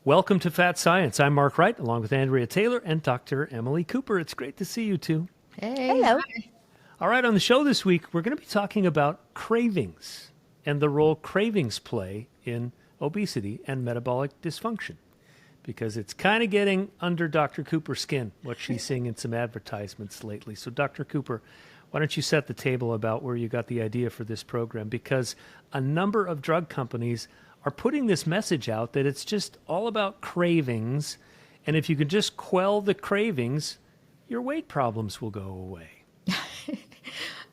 Welcome to Fat Science. I'm Mark Wright, along with Andrea Taylor and Dr. Emily Cooper. It's great to see you two. Hey. Hello. Hi. All right, on the show this week, we're going to be talking about cravings and the role cravings play in obesity and metabolic dysfunction, because it's kind of getting under Dr. Cooper's skin, what she's seeing in some advertisements lately. So, Dr. Cooper, why don't you set the table about where you got the idea for this program? Because a number of drug companies are putting this message out that it's just all about cravings, and if you can just quell the cravings, your weight problems will go away.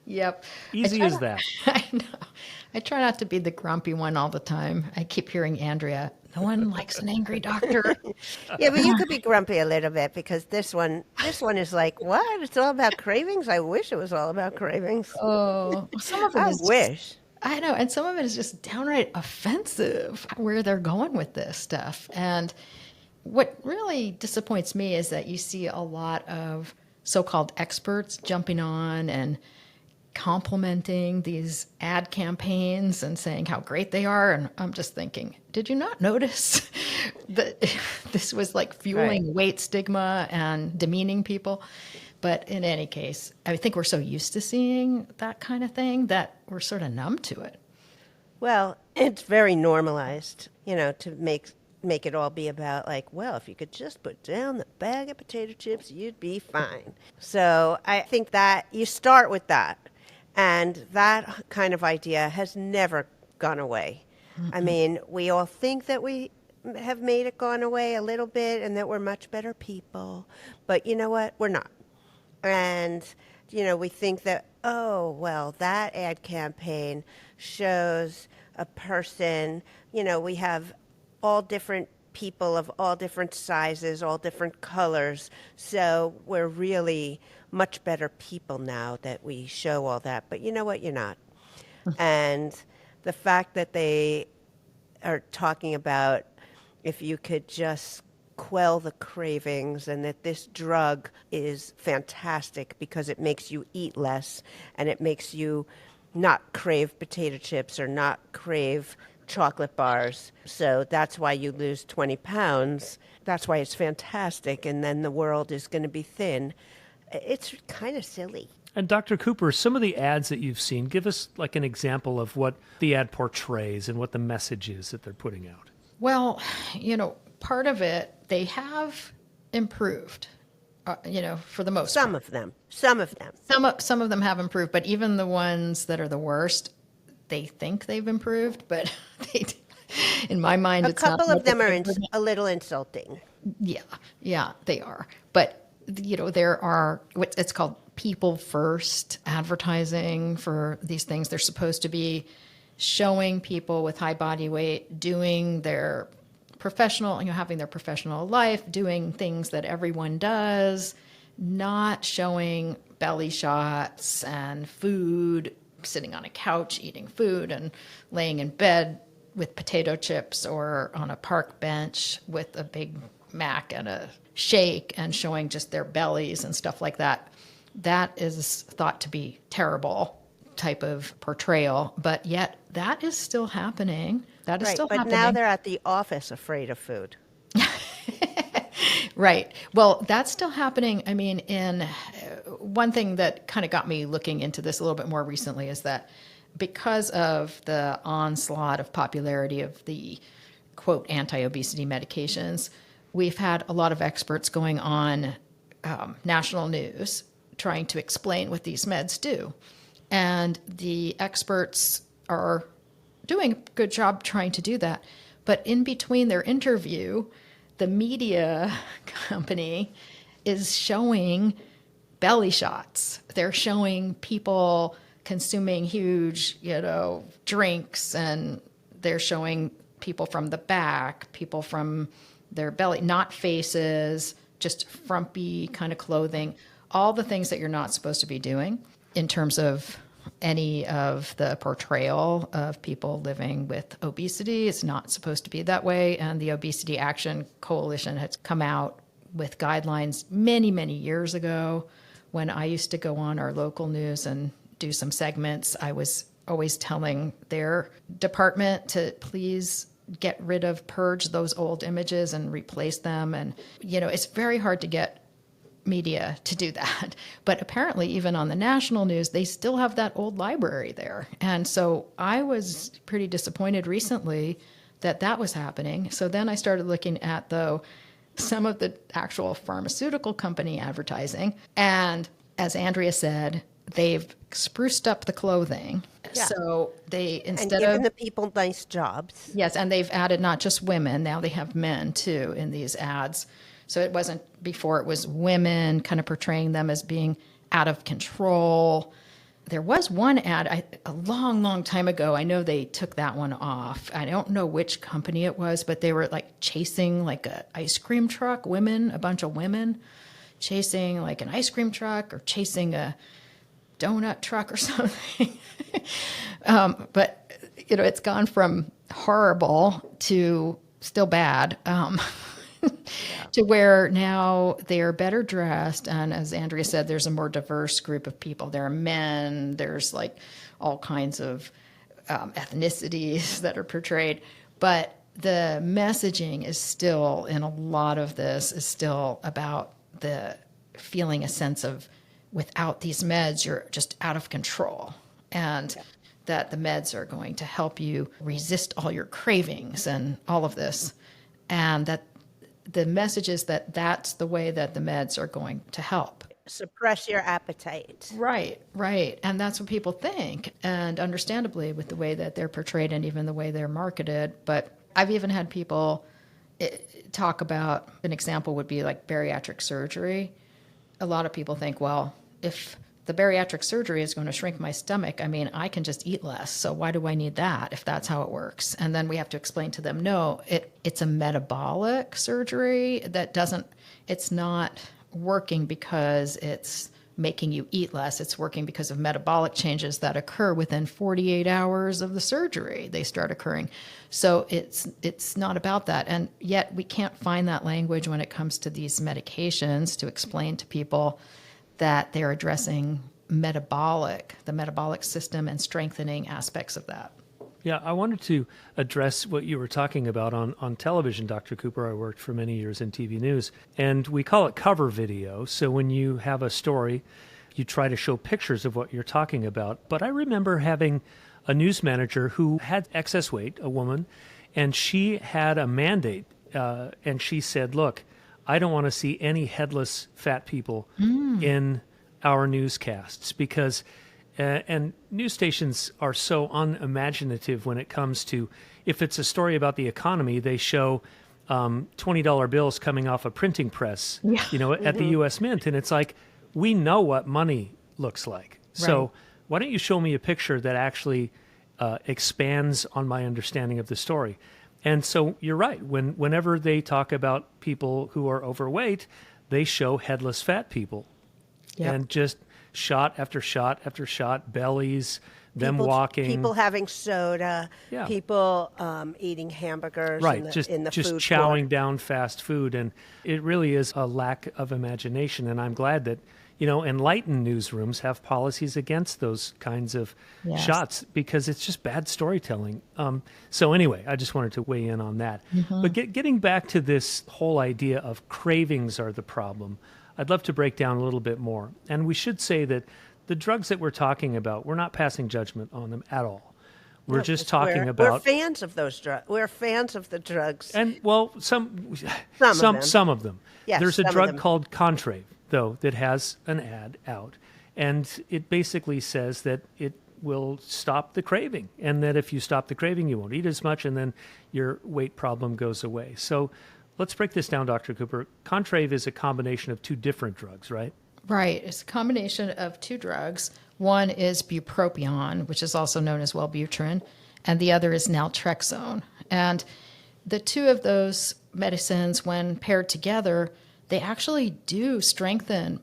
Yep. Easy as that. I know. I try not to be the grumpy one all the time. I keep hearing Andrea, no one likes an angry doctor. Yeah, but you could be grumpy a little bit because this one is like, what? It's all about cravings? I wish it was all about cravings. Oh, some of it I is wish. I know, and some of it is just downright offensive where they're going with this stuff. And what really disappoints me is that you see a lot of so-called experts jumping on and complimenting these ad campaigns and saying how great they are. And I'm just thinking, did you not notice that this was like fueling weight stigma and demeaning people? But in any case, I think we're so used to seeing that kind of thing that we're sort of numb to it. Well, it's very normalized, to make it all be about like, well, if you could just put down the bag of potato chips, you'd be fine. So I think that you start with that. And that kind of idea has never gone away. I mean, we all think that we have made it gone away a little bit and that we're much better people. But you know what? We're not. And, we think that, oh, well, that ad campaign shows a person, we have all different people of all different sizes, all different colors. So we're really much better people now that we show all that. But you know what? You're not. And the fact that they are talking about if you could just quell the cravings and that this drug is fantastic because it makes you eat less and it makes you not crave potato chips or not crave chocolate bars. So that's why you lose 20 pounds. That's why it's fantastic. And then the world is going to be thin. It's kind of silly. And Dr. Cooper, some of the ads that you've seen, give us like an example of what the ad portrays and what the message is that they're putting out. Well, part of it, they have improved, for the most part. Some of them. Some of them have improved, but even the ones that are the worst, they think they've improved, but in my mind, it's not. A couple of them are a little insulting. Yeah, they are. But, there are, it's called people first advertising for these things. They're supposed to be showing people with high body weight doing their professional, having their professional life, doing things that everyone does, not showing belly shots and food, sitting on a couch eating food and laying in bed with potato chips or on a park bench with a Big Mac and a shake and showing just their bellies and stuff like that. That is thought to be terrible type of portrayal, but yet that is still happening. That is still happening. But now they're at the office afraid of food. Right. Well, that's still happening. I mean, one thing that kind of got me looking into this a little bit more recently is that because of the onslaught of popularity of the, quote, anti-obesity medications, we've had a lot of experts going on national news trying to explain what these meds do. And the experts are doing a good job trying to do that. But in between their interview, the media company is showing belly shots. They're showing people consuming huge, drinks, and they're showing people from the back, people from their belly, not faces, just frumpy kind of clothing, all the things that you're not supposed to be doing in terms of any of the portrayal of people living with obesity. It's not supposed to be that way. And the Obesity Action Coalition has come out with guidelines many, many years ago. When I used to go on our local news and do some segments, I was always telling their department to please purge those old images and replace them. And, it's very hard to get media to do that. But apparently, even on the national news, they still have that old library there. And so I was pretty disappointed recently that was happening. So then I started looking at, though, some of the actual pharmaceutical company advertising. And as Andrea said, they've spruced up the clothing. Yeah. So they, And instead giving of... the people nice jobs. Yes, and they've added not just women, now they have men too in these ads. So it wasn't before, it was women kind of portraying them as being out of control. There was one ad a long, long time ago. I know they took that one off. I don't know which company it was, but they were like chasing like a ice cream truck, a bunch of women chasing like an ice cream truck or chasing a donut truck or something. But, it's gone from horrible to still bad. To where now they are better dressed. And as Andrea said, there's a more diverse group of people. There are men, there's like all kinds of ethnicities that are portrayed. But the messaging is still, in a lot of this, is still about the feeling a sense of without these meds, you're just out of control. And that the meds are going to help you resist all your cravings and all of this. And that the message is that that's the way that the meds are going to help. Suppress your appetite. Right. And that's what people think. And understandably, with the way that they're portrayed and even the way they're marketed. But I've even had people talk about, an example would be like bariatric surgery. A lot of people think, well, if the bariatric surgery is going to shrink my stomach, I can just eat less. So why do I need that if that's how it works? And then we have to explain to them, no, it's a metabolic surgery it's not working because it's making you eat less. It's working because of metabolic changes that occur within 48 hours of the surgery. They start occurring. So it's not about that. And yet we can't find that language when it comes to these medications to explain to people that they're addressing the metabolic system and strengthening aspects of that. Yeah, I wanted to address what you were talking about on television, Dr. Cooper. I worked for many years in TV news, and we call it cover video. So when you have a story, you try to show pictures of what you're talking about. But I remember having a news manager who had excess weight, a woman, and she had a mandate, and she said, look, I don't want to see any headless fat people in our newscasts because, and news stations are so unimaginative when it comes to, if it's a story about the economy, they show $20 bills coming off a printing press, at the U.S. Mint. And it's like, we know what money looks like. Right. So why don't you show me a picture that actually expands on my understanding of the story? And so you're right. Whenever they talk about people who are overweight, they show headless fat people. Yep. And just shot after shot after shot, bellies, them walking. People having soda, people eating hamburgers right. in the just food chowing court. down fast food. And it really is a lack of imagination. And I'm glad that, enlightened newsrooms have policies against those kinds of shots because it's just bad storytelling. So anyway, I just wanted to weigh in on that. Mm-hmm. But getting back to this whole idea of cravings are the problem, I'd love to break down a little bit more. And we should say that the drugs that we're talking about, we're not passing judgment on them at all. We're just talking about... We're fans of those drugs. We're fans of the drugs. And, well, some of them. Yes, there's a drug called Contrave, though, that has an ad out. And it basically says that it will stop the craving. And that if you stop the craving, you won't eat as much, and then your weight problem goes away. So let's break this down, Dr. Cooper. Contrave is a combination of two different drugs, right? Right. It's a combination of two drugs. One is bupropion, which is also known as Wellbutrin, and the other is naltrexone. And the two of those medicines, when paired together, they actually do strengthen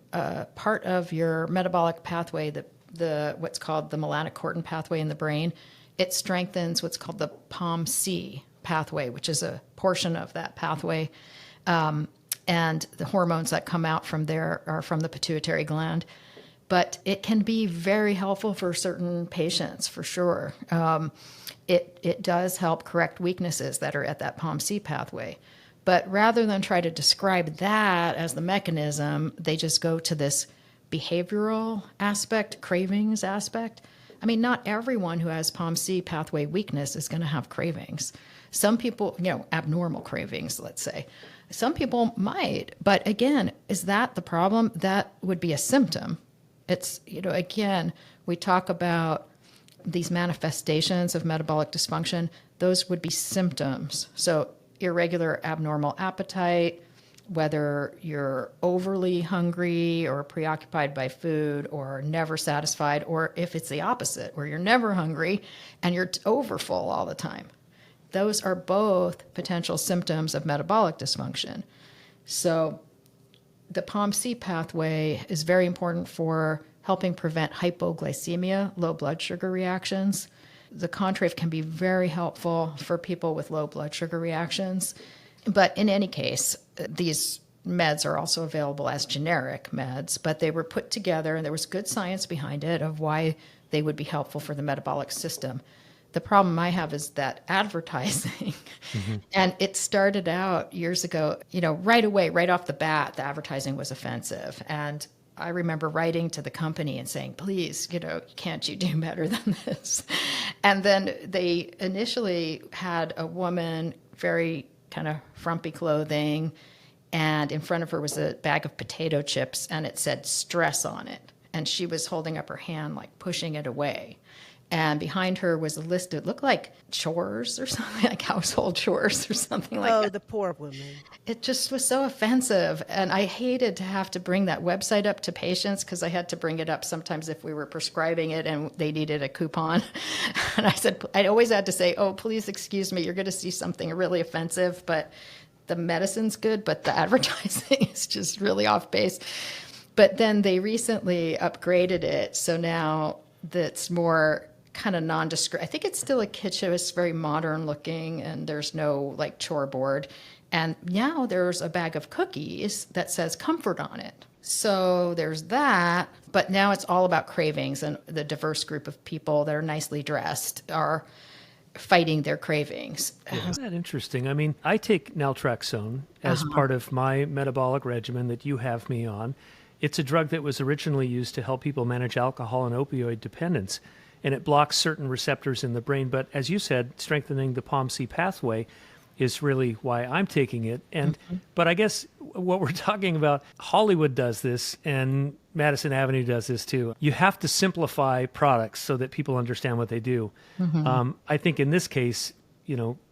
part of your metabolic pathway, the what's called the melanocortin pathway in the brain. It strengthens what's called the POMC pathway, which is a portion of that pathway. And the hormones that come out from there are from the pituitary gland. But it can be very helpful for certain patients, for sure. it does help correct weaknesses that are at that POMC pathway. But rather than try to describe that as the mechanism, they just go to this behavioral aspect, cravings aspect. I mean, not everyone who has POMC pathway weakness is going to have cravings. Some people, abnormal cravings, let's say. Some people might, but again, is that the problem? That would be a symptom. It's, again, we talk about these manifestations of metabolic dysfunction. Those would be symptoms. So irregular abnormal appetite, whether you're overly hungry or preoccupied by food or never satisfied, or if it's the opposite, where you're never hungry and you're overfull all the time. Those are both potential symptoms of metabolic dysfunction. So the POMC pathway is very important for helping prevent hypoglycemia, low blood sugar reactions. The contrave can be very helpful for people with low blood sugar reactions. But in any case, these meds are also available as generic meds, but they were put together and there was good science behind it of why they would be helpful for the metabolic system. The problem I have is that advertising, and it started out years ago, right away, right off the bat, the advertising was offensive. And I remember writing to the company and saying, please, can't you do better than this? And then they initially had a woman, very kind of frumpy clothing, and in front of her was a bag of potato chips, and it said stress on it. And she was holding up her hand, like pushing it away. And behind her was a list, it looked like chores or something, like household chores or something like that. Oh, the poor woman. It just was so offensive. And I hated to have to bring that website up to patients because I had to bring it up sometimes if we were prescribing it and they needed a coupon. And I always had to say, oh, please excuse me, you're going to see something really offensive, but the medicine's good, but the advertising is just really off base. But then they recently upgraded it. So now that's more kind of nondescript. I think it's still a kitchen. It's very modern looking and there's no like chore board. And now there's a bag of cookies that says comfort on it. So there's that, but now it's all about cravings, and the diverse group of people that are nicely dressed are fighting their cravings. Isn't that interesting? I mean, I take naltrexone as part of my metabolic regimen that you have me on. It's a drug that was originally used to help people manage alcohol and opioid dependence, and it blocks certain receptors in the brain. But as you said, strengthening the POMC pathway is really why I'm taking it. And but I guess what we're talking about, Hollywood does this, and Madison Avenue does this too. You have to simplify products so that people understand what they do. I think in this case,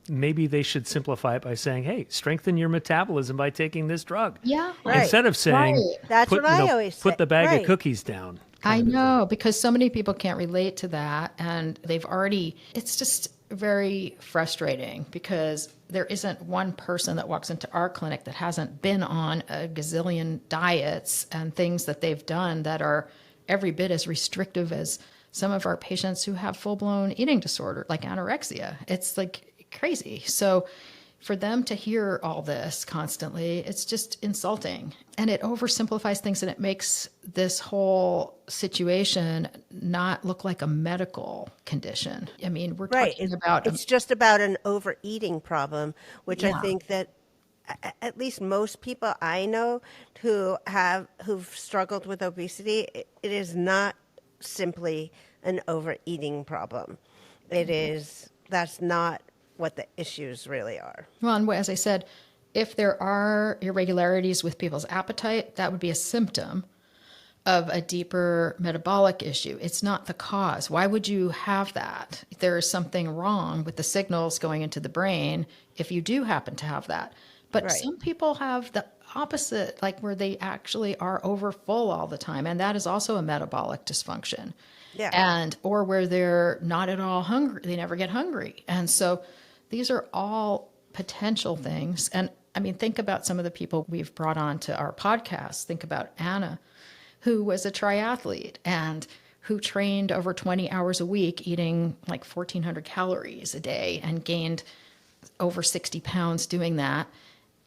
maybe they should simplify it by saying, hey, strengthen your metabolism by taking this drug. Yeah. Right. Instead of saying, Right. That's what I always say. put the bag Right. of cookies down. I know, because so many people can't relate to that, and it's just very frustrating because there isn't one person that walks into our clinic that hasn't been on a gazillion diets and things that they've done that are every bit as restrictive as some of our patients who have full-blown eating disorder, like anorexia. It's like crazy. So for them to hear all this constantly, it's just insulting. And it oversimplifies things, and it makes this whole situation not look like a medical condition. I mean, we're talking about... It's just about an overeating problem, which I Yeah. think that at least most people I know who've struggled with obesity, it is not simply an overeating problem. That's not what the issues really are. Well, and as I said, if there are irregularities with people's appetite, that would be a symptom of a deeper metabolic issue. It's not the cause. Why would you have that? There is something wrong with the signals going into the brain if you do happen to have that. But Right. some people have the opposite, like where they actually are overfull all the time. And that is also a metabolic dysfunction. Yeah. Or where they're not at all hungry. They never get hungry. And so these are all potential things. And I mean, think about some of the people we've brought on to our podcast. Think about Anna, who was a triathlete and who trained over 20 hours a week, eating like 1,400 calories a day and gained over 60 pounds doing that.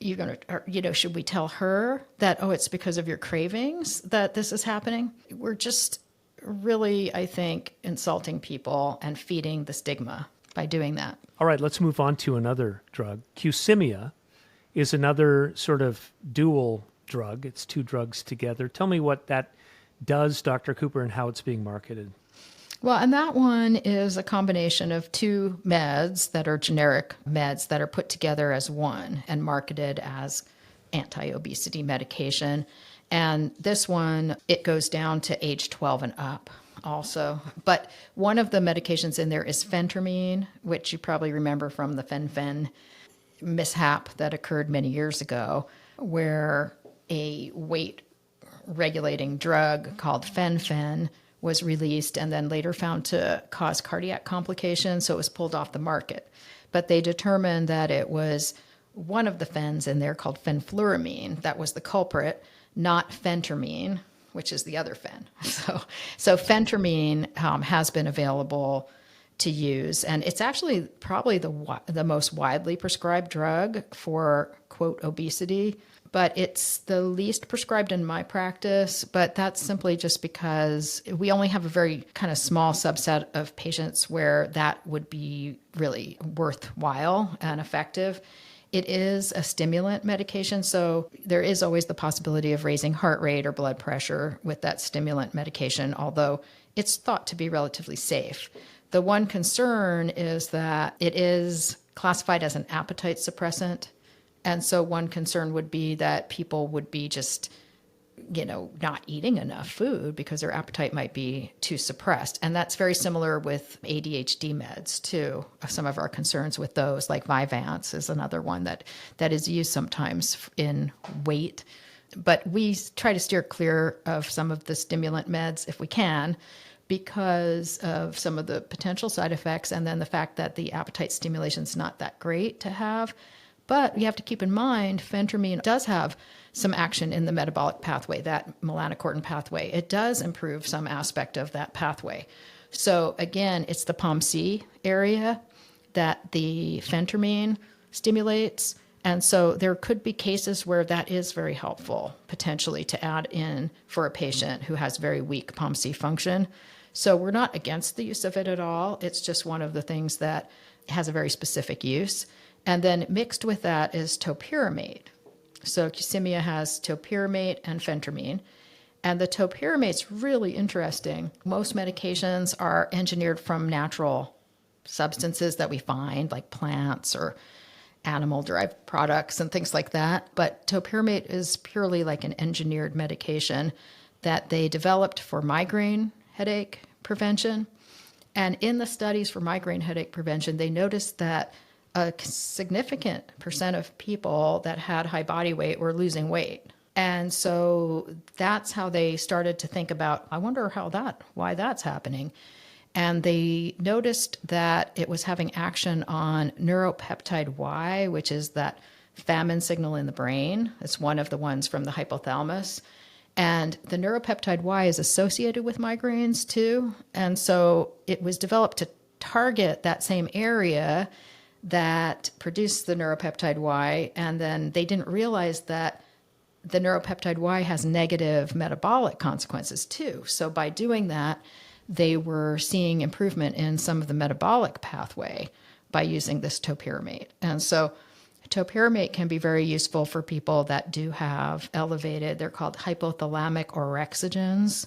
Should we tell her that, it's because of your cravings that this is happening? We're just really, I think, insulting people and feeding the stigma. by doing that. All right, let's move on to another drug. Qsimia is another sort of dual drug. It's two drugs together. Tell me what that does, Dr. Cooper, and how it's being marketed. Well, and that one is a combination of two meds that are generic meds that are put together as one and marketed as anti-obesity medication. And this one, it goes down to age 12 and up also. But one of the medications in there is phentermine, which you probably remember from the fen-phen mishap that occurred many years ago, where a weight regulating drug called fen-phen was released and then later found to cause cardiac complications, so it was pulled off the market. But they determined that it was one of the phens in there called fenfluramine that was the culprit, not phentermine, which is the other fen. So phentermine has been available to use, and it's actually probably the most widely prescribed drug for, quote, obesity. But it's the least prescribed in my practice, but that's simply just because we only have a very kind of small subset of patients where that would be really worthwhile and effective. It is a stimulant medication, so there is always the possibility of raising heart rate or blood pressure with that stimulant medication, although it's thought to be relatively safe. The one concern is that it is classified as an appetite suppressant. And so one concern would be that people would be just, not eating enough food because their appetite might be too suppressed. And that's very similar with ADHD meds too. Some of our concerns with those, like Vyvanse is another one that is used sometimes in weight. But we try to steer clear of some of the stimulant meds if we can, because of some of the potential side effects and then the fact that the appetite stimulation is not that great to have. But you have to keep in mind, phentermine does have some action in the metabolic pathway, that melanocortin pathway. It does improve some aspect of that pathway. So again, it's the POMC area that the phentermine stimulates. And so there could be cases where that is very helpful, potentially, to add in for a patient who has very weak POMC function. So we're not against the use of it at all. It's just one of the things that has a very specific use. And then mixed with that is topiramate. So Qsimia has topiramate and phentermine. And the topiramate's really interesting. Most medications are engineered from natural substances that we find, like plants or animal-derived products and things like that. But topiramate is purely like an engineered medication that they developed for migraine headache prevention. And in the studies for migraine headache prevention, they noticed that a significant percent of people that had high body weight were losing weight. And so that's how they started to think about, I wonder why that's happening. And they noticed that it was having action on neuropeptide Y, which is that famine signal in the brain. It's one of the ones from the hypothalamus. And the neuropeptide Y is associated with migraines too. And so it was developed to target that same area that produced the neuropeptide Y, and then they didn't realize that the neuropeptide Y has negative metabolic consequences too. So by doing that, they were seeing improvement in some of the metabolic pathway by using this topiramate. And so topiramate can be very useful for people that do have elevated, they're called hypothalamic orexogens.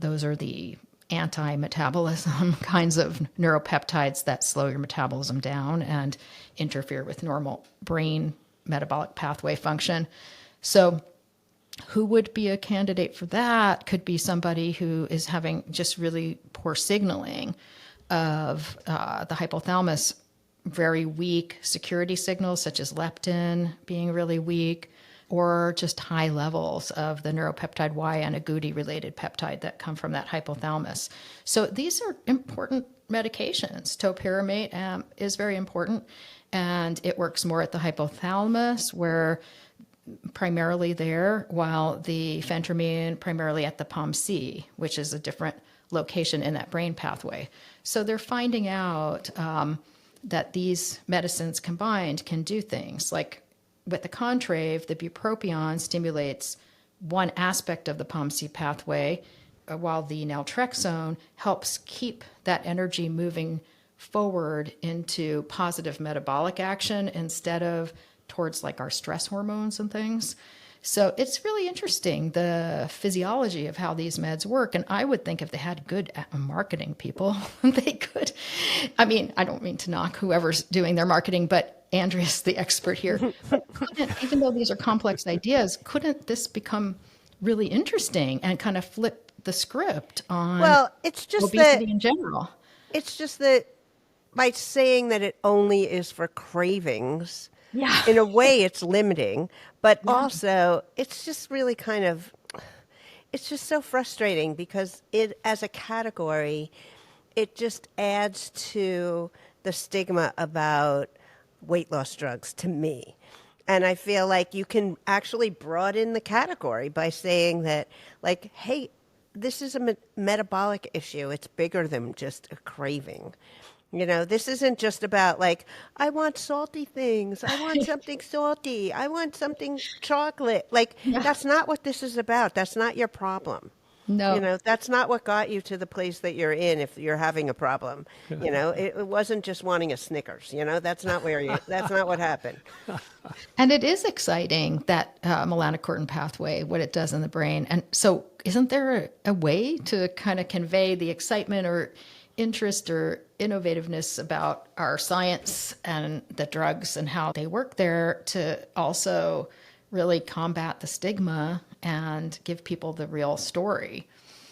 Those are the anti-metabolism kinds of neuropeptides that slow your metabolism down and interfere with normal brain metabolic pathway function. So who would be a candidate for that could be somebody who is having just really poor signaling of the hypothalamus, very weak security signals such as leptin being really weak, or just high levels of the neuropeptide Y and agouti-related peptide that come from that hypothalamus. So these are important medications. Topiramate is very important, and it works more at the hypothalamus, where primarily there, while the phentermine primarily at the POMC, which is a different location in that brain pathway. So they're finding out that these medicines combined can do things like, with the Contrave, the bupropion stimulates one aspect of the POMC pathway, while the naltrexone helps keep that energy moving forward into positive metabolic action instead of towards like our stress hormones and things. So it's really interesting, the physiology of how these meds work. And I would think if they had good marketing people, they could. I mean, I don't mean to knock whoever's doing their marketing, but Andrea's the expert here. Even though these are complex ideas, couldn't this become really interesting and kind of flip the script on Well, it's just obesity that in general? it's just that by saying that it only is for cravings, Yeah. in a way it's limiting, but also it's just really kind of, it's just so frustrating because it, as a category, it just adds to the stigma about weight loss drugs to me. And I feel like you can actually broaden the category by saying that, like, hey, this is a metabolic issue. It's bigger than just a craving. You know, this isn't just about like, I want salty things. I want something salty. I want something chocolate. Like, that's not what this is about. That's not your problem. You No. know, that's not what got you to the place that you're in if you're having a problem. You know, it wasn't just wanting a Snickers. You know, that's not where you, that's not what happened. And it is exciting, that melanocortin pathway, what it does in the brain. And so isn't there a way to kind of convey the excitement or interest or innovativeness about our science and the drugs and how they work there to also really combat the stigma and give people the real story?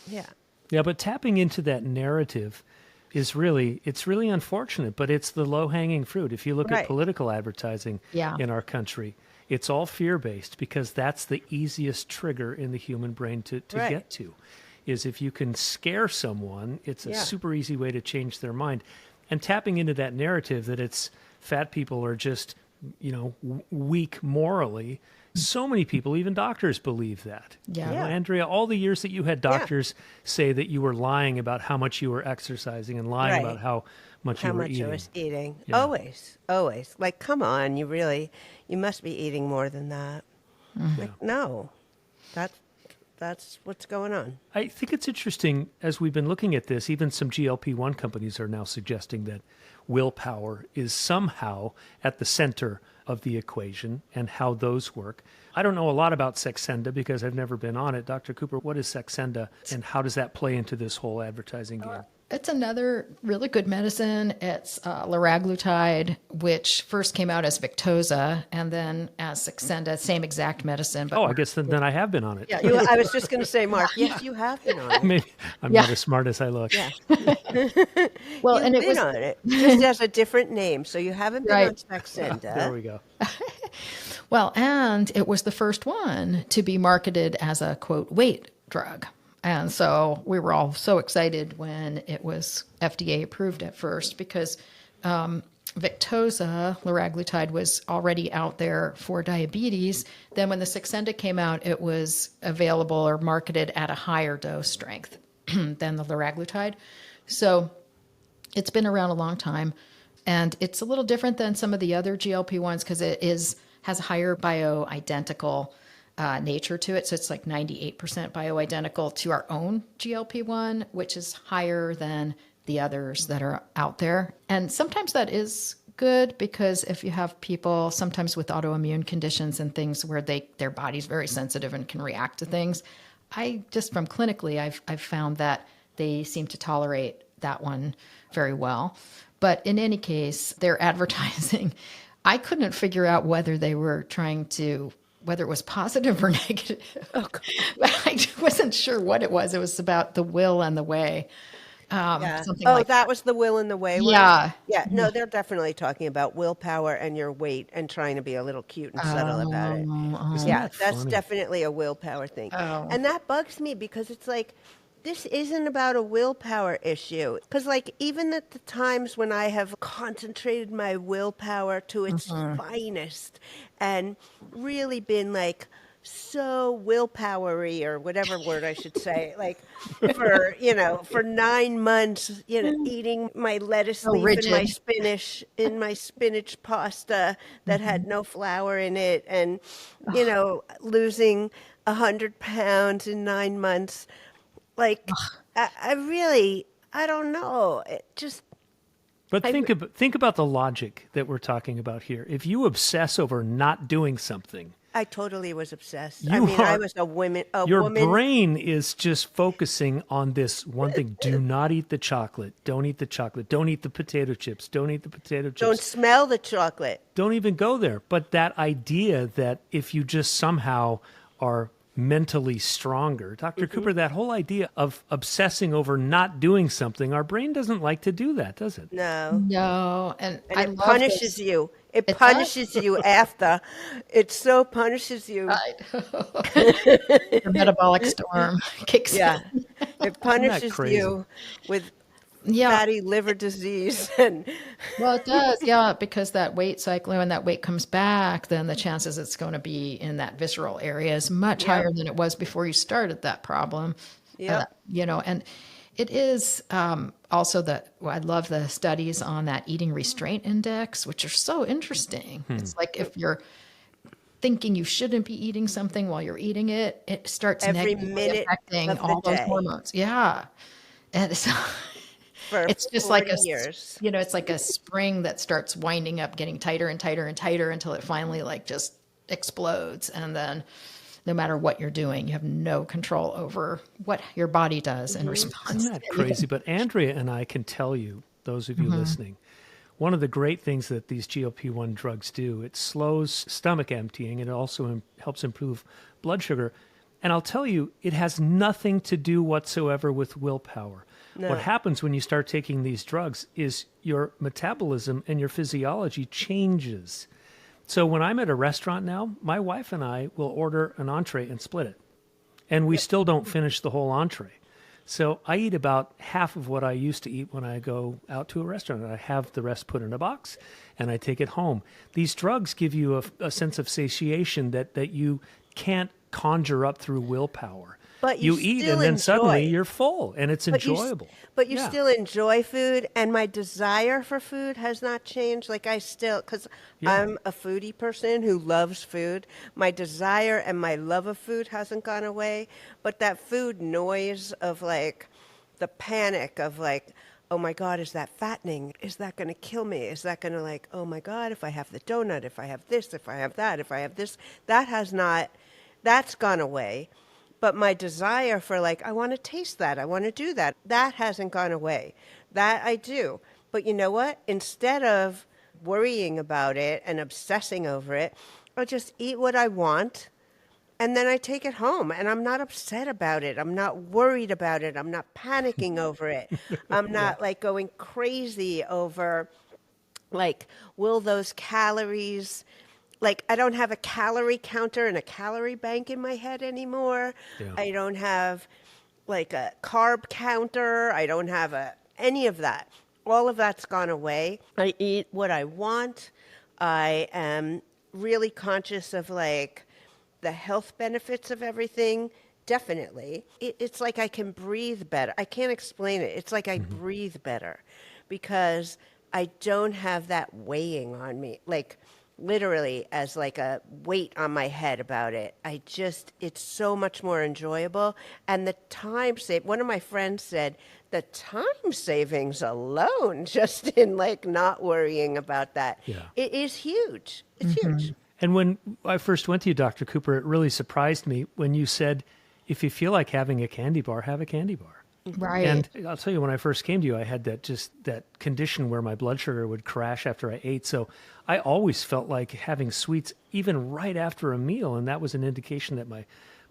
Yeah. Yeah, but tapping into that narrative is really, it's really unfortunate, but it's the low-hanging fruit. If you look at Right. political advertising Yeah. in our country, it's all fear-based because that's the easiest trigger in the human brain to Right. get to, is if you can scare someone, it's a Yeah. super easy way to change their mind. And tapping into that narrative that it's fat people are just, weak morally. So many people, even doctors, believe that. Yeah. You know, Yeah. Andrea, all the years that you had doctors say that you were lying about how much you were exercising and lying Right. about how much How you were much eating. I was eating. Yeah. Always, always. Like, come on, you must be eating more than that. Like, no, that's what's going on. I think it's interesting as we've been looking at this, even some GLP-1 companies are now suggesting that willpower is somehow at the center of the equation and how those work. I don't know a lot about Saxenda because I've never been on it. Dr. Cooper, what is Saxenda and how does that play into this whole advertising game? It's another really good medicine. It's liraglutide, which first came out as Victoza and then as Saxenda, same exact medicine. But Oh, I guess then I have been on it. yeah, I was just going to say, Mark, yes, you have been on it. Maybe I'm Yeah. not as smart as I look. Yeah. well, You've and it been was on it, just as a different name. So you haven't been Right. on Saxenda. There we go. and it was the first one to be marketed as a quote weight drug. And so we were all so excited when it was FDA approved at first because Victoza, liraglutide, was already out there for diabetes. Then when the Saxenda came out, it was available or marketed at a higher dose strength than the liraglutide. So it's been around a long time. And it's a little different than some of the other GLP-1s because it has a higher bioidentical nature to it. So it's like 98% bioidentical to our own GLP-1, which is higher than the others that are out there. And sometimes that is good because if you have people sometimes with autoimmune conditions and things where their body's very sensitive and can react to things, I just from clinically, I've found that they seem to tolerate that one very well. But in any case, their advertising, I couldn't figure out whether they were trying to, whether it was positive or negative. Oh, God. I wasn't sure what it was. It was about the will and the way. Yeah. Something Oh, like that was the will and the way one? Yeah. Yeah. No, they're definitely talking about willpower and your weight and trying to be a little cute and subtle about it. Isn't Yeah, that that's funny? definitely a willpower thing. Oh. And that bugs me because it's like, this isn't about a willpower issue. Because, like, even at the times when I have concentrated my willpower to its finest and really been, like, so willpowery or whatever word I should say, like, for 9 months, eating my lettuce So leaf and my rigid. spinach in my spinach pasta that had no flour in it and, losing 100 pounds in 9 months. Like, I don't know. It just, But think about the logic that we're talking about here. If you obsess over not doing something, I totally was obsessed. You I are- was a woman. your brain is just focusing on this one thing. Do not eat the chocolate. Don't eat the chocolate. Don't eat the potato chips. Don't eat the potato chips. Don't smell the chocolate. Don't even go there. But that idea that if you just somehow are mentally stronger, Dr. Cooper, that whole idea of obsessing over not doing something, our brain doesn't like to do that, does it? No, and I It love punishes this. you. It It punishes you after. It so punishes you. The metabolic storm kicks Yeah. in. It punishes crazy? you with Yeah, fatty liver disease and well, it does. Yeah, because that weight cycle, when that weight comes back, then the chances it's going to be in that visceral area is much higher than it was before you started that problem. Yep. And it is also I love the studies on that eating restraint index, which are so interesting. It's like if you're thinking you shouldn't be eating something while you're eating it, it starts every negatively minute affecting of the all those day hormones. Yeah. And so for it's just 40 like years. it's like a spring that starts winding up, getting tighter and tighter and tighter until it finally like just explodes. And then no matter what you're doing, you have no control over what your body does in response. Isn't that crazy? But Andrea and I can tell you, those of you listening, one of the great things that these GLP-1 drugs do, it slows stomach emptying and it also helps improve blood sugar. And I'll tell you, it has nothing to do whatsoever with willpower. No. What happens when you start taking these drugs is your metabolism and your physiology changes. So when I'm at a restaurant now, my wife and I will order an entree and split it. And we still don't finish the whole entree. So I eat about half of what I used to eat when I go out to a restaurant. I have the rest put in a box and I take it home. These drugs give you a sense of satiation that you can't conjure up through willpower. But you you eat still and then suddenly enjoy. you're full and it's enjoyable. But you Yeah. still enjoy food, and my desire for food has not changed. Like because I'm a foodie person who loves food. My desire and my love of food hasn't gone away, but that food noise of like the panic of like, oh my God, is that fattening? Is that going to kill me? Is that going to like, oh my God, if I have the donut, if I have this, if I have that, if I have this, that's gone away. But my desire for like, I want to taste that, I want to do that, that hasn't gone away. That I do. But you know what? Instead of worrying about it and obsessing over it, I'll just eat what I want and then I take it home and I'm not upset about it. I'm not worried about it. I'm not panicking over it. I'm not like going crazy over like, will those calories, like I don't have a calorie counter and a calorie bank in my head anymore. Yeah. I don't have like a carb counter. I don't have any of that. All of that's gone away. I eat what I want. I am really conscious of like the health benefits of everything. Definitely. It's like I can breathe better. I can't explain it. It's like I breathe better because I don't have that weighing on me. Like literally as like a weight on my head about it. It's so much more enjoyable. And the time save, one of my friends said, the time savings alone, just in like not worrying about that, it is huge. It's huge. And when I first went to you, Dr. Cooper, it really surprised me when you said, if you feel like having a candy bar, have a candy bar. Right. And I'll tell you, when I first came to you, I had that condition where my blood sugar would crash after I ate. So I always felt like having sweets even right after a meal, and that was an indication that my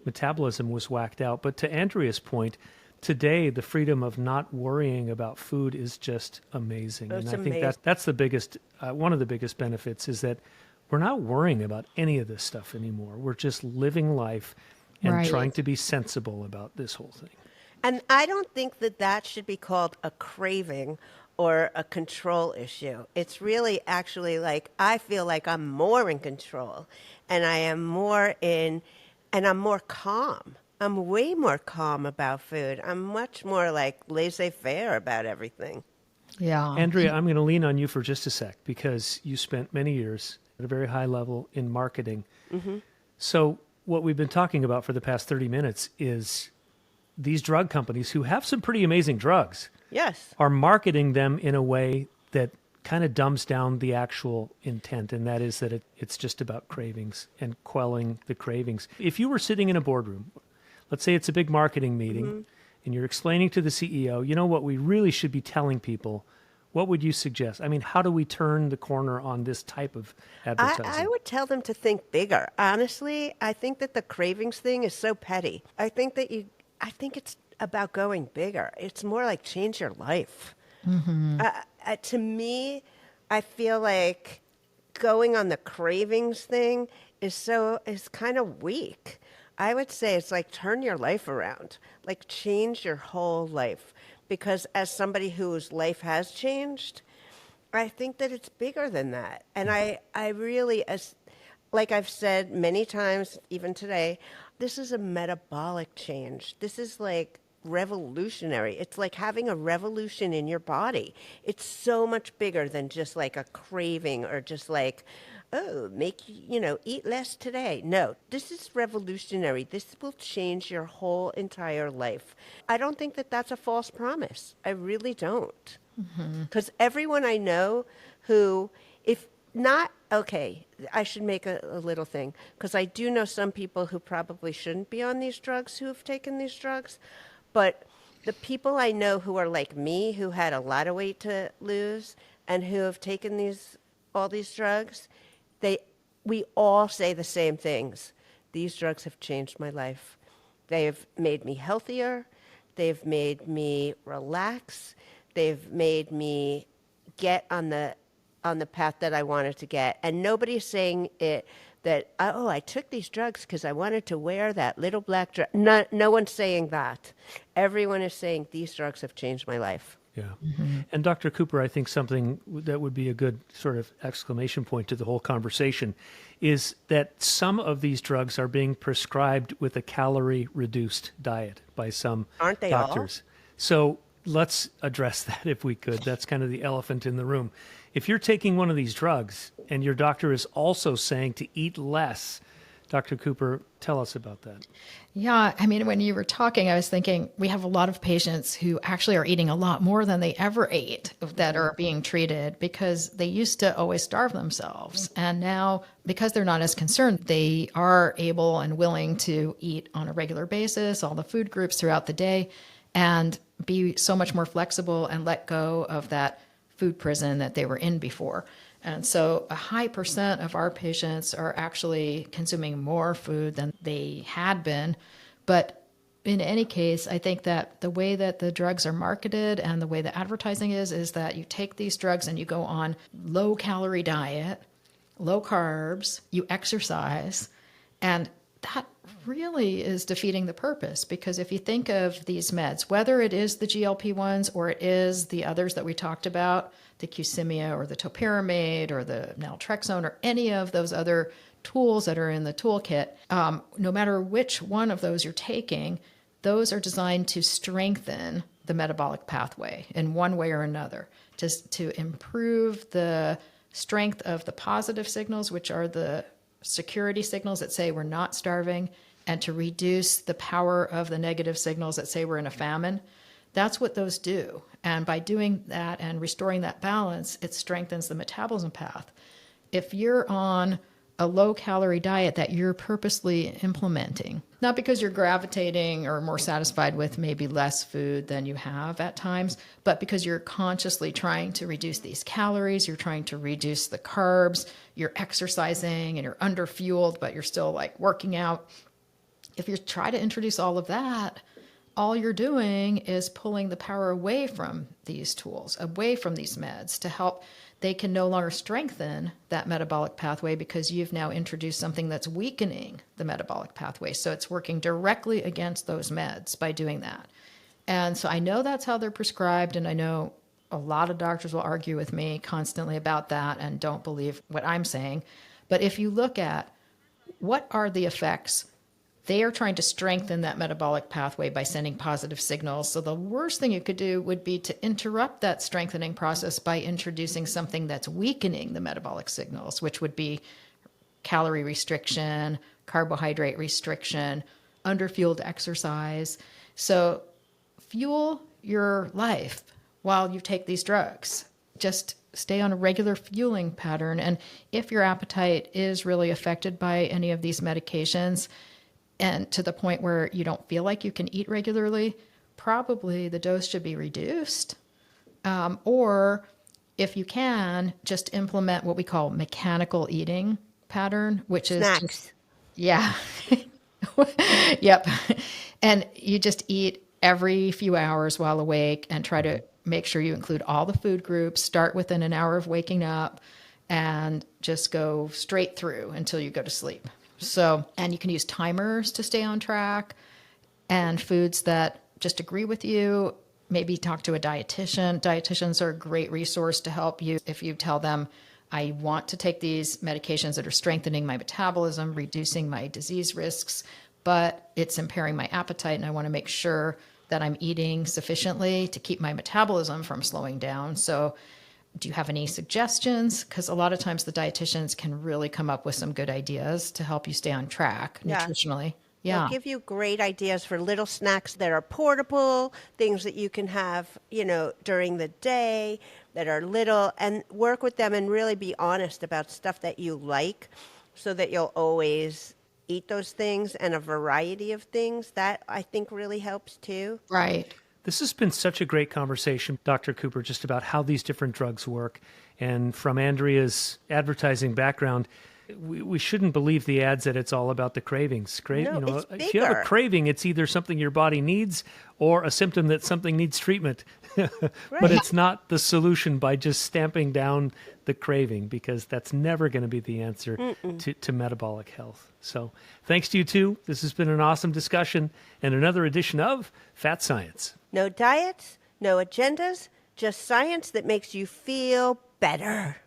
metabolism was whacked out. But to Andrea's point, today the freedom of not worrying about food is just amazing. It's and I think amazing. that's the biggest, one of the biggest benefits is that we're not worrying about any of this stuff anymore. We're just living life and Right. trying to be sensible about this whole thing. And I don't think that should be called a craving or a control issue. It's really actually like I feel like I'm more in control and I'm more calm. I'm way more calm about food. I'm much more like laissez-faire about everything. Yeah. Andrea, I'm going to lean on you for just a sec because you spent many years at a very high level in marketing. So what we've been talking about for the past 30 minutes is these drug companies who have some pretty amazing drugs Yes. are marketing them in a way that kind of dumbs down the actual intent, and that is that it's just about cravings and quelling the cravings. If you were sitting in a boardroom, let's say it's a big marketing meeting, and you're explaining to the CEO, you know what we really should be telling people, what would you suggest? I mean, how do we turn the corner on this type of advertising? I would tell them to think bigger. Honestly, I think that the cravings thing is so petty. I think it's about going bigger. It's more like change your life. To me, I feel like going on the cravings thing is kind of weak. I would say it's like turn your life around, like change your whole life. Because as somebody whose life has changed, I think that it's bigger than that. And I really, like I've said many times, even today, this is a metabolic change. This is like revolutionary. It's like having a revolution in your body. It's so much bigger than just like a craving or just like, oh, eat less today. No, this is revolutionary. This will change your whole entire life. I don't think that that's a false promise. I really don't. Because everyone I know who, if not, okay, I should make a little thing. Because I do know some people who probably shouldn't be on these drugs who have taken these drugs. But the people I know who are like me, who had a lot of weight to lose and who have taken all these drugs, we all say the same things. These drugs have changed my life. They've made me healthier. They've made me relax. They've made me get on the path that I wanted to get. And nobody's saying that, oh, I took these drugs because I wanted to wear that little black dress. No one's saying that. Everyone is saying these drugs have changed my life. Yeah. And Dr. Cooper, I think something that would be a good sort of exclamation point to the whole conversation is that some of these drugs are being prescribed with a calorie-reduced diet by some Aren't they doctors. So let's address that if we could. That's kind of the elephant in the room. If you're taking one of these drugs and your doctor is also saying to eat less, Dr. Cooper, tell us about that. Yeah, I mean, when you were talking, I was thinking we have a lot of patients who actually are eating a lot more than they ever ate that are being treated because they used to always starve themselves. And now, because they're not as concerned, they are able and willing to eat on a regular basis, all the food groups throughout the day, and be so much more flexible and let go of that food prison that they were in before. And so a high percent of our patients are actually consuming more food than they had been. But in any case, I think that the way that the drugs are marketed and the way the advertising is that you take these drugs and you go on low calorie diet, low carbs, you exercise, and that really is defeating the purpose. Because if you think of these meds, whether it is the GLP-1s or it is the others that we talked about, the Qsymia or the topiramate or the naltrexone or any of those other tools that are in the toolkit, no matter which one of those you're taking, those are designed to strengthen the metabolic pathway in one way or another, to improve the strength of the positive signals, which are the security signals that say we're not starving, and to reduce the power of the negative signals that say we're in a famine. That's what those do. And by doing that and restoring that balance, it strengthens the metabolism path. If you're on a low-calorie diet that you're purposely implementing, not because you're gravitating or more satisfied with maybe less food than you have at times, but because you're consciously trying to reduce these calories, you're trying to reduce the carbs, you're exercising and you're under-fueled, but you're still like working out. If you try to introduce all of that, all you're doing is pulling the power away from these tools, away from these meds to help. They can no longer strengthen that metabolic pathway because you've now introduced something that's weakening the metabolic pathway. So it's working directly against those meds by doing that. And so I know that's how they're prescribed, and I know a lot of doctors will argue with me constantly about that and don't believe what I'm saying. But if you look at what are the effects, they are trying to strengthen that metabolic pathway by sending positive signals. So the worst thing you could do would be to interrupt that strengthening process by introducing something that's weakening the metabolic signals, which would be calorie restriction, carbohydrate restriction, underfueled exercise. So fuel your life while you take these drugs. Just stay on a regular fueling pattern. And if your appetite is really affected by any of these medications, and to the point where you don't feel like you can eat regularly, probably the dose should be reduced. Or if you can, just implement what we call mechanical eating pattern, which is Snacks. yeah. Yep. And you just eat every few hours while awake and try to make sure you include all the food groups, start within an hour of waking up, and just go straight through until you go to sleep. So, and you can use timers to stay on track, and foods that just agree with you. Maybe talk to a dietitian. Dietitians are a great resource to help you if you tell them, I want to take these medications that are strengthening my metabolism, reducing my disease risks, but it's impairing my appetite, and I want to make sure that I'm eating sufficiently to keep my metabolism from slowing down. So do you have any suggestions? Because a lot of times the dietitians can really come up with some good ideas to help you stay on track Yeah. nutritionally. They'll Yeah. give you great ideas for little snacks that are portable, things that you can have, during the day that are little, and work with them and really be honest about stuff that you like so that you'll always eat those things, and a variety of things. That I think really helps too. Right. This has been such a great conversation, Dr. Cooper, just about how these different drugs work. And from Andrea's advertising background, we shouldn't believe the ads that it's all about the cravings. No, it's if you have a bigger. craving, it's either something your body needs or a symptom that something needs treatment. But it's not the solution by just stamping down the craving, because that's never going to be the answer to metabolic health. So thanks to you two. This has been an awesome discussion and another edition of Fat Science. No diets, no agendas, just science that makes you feel better.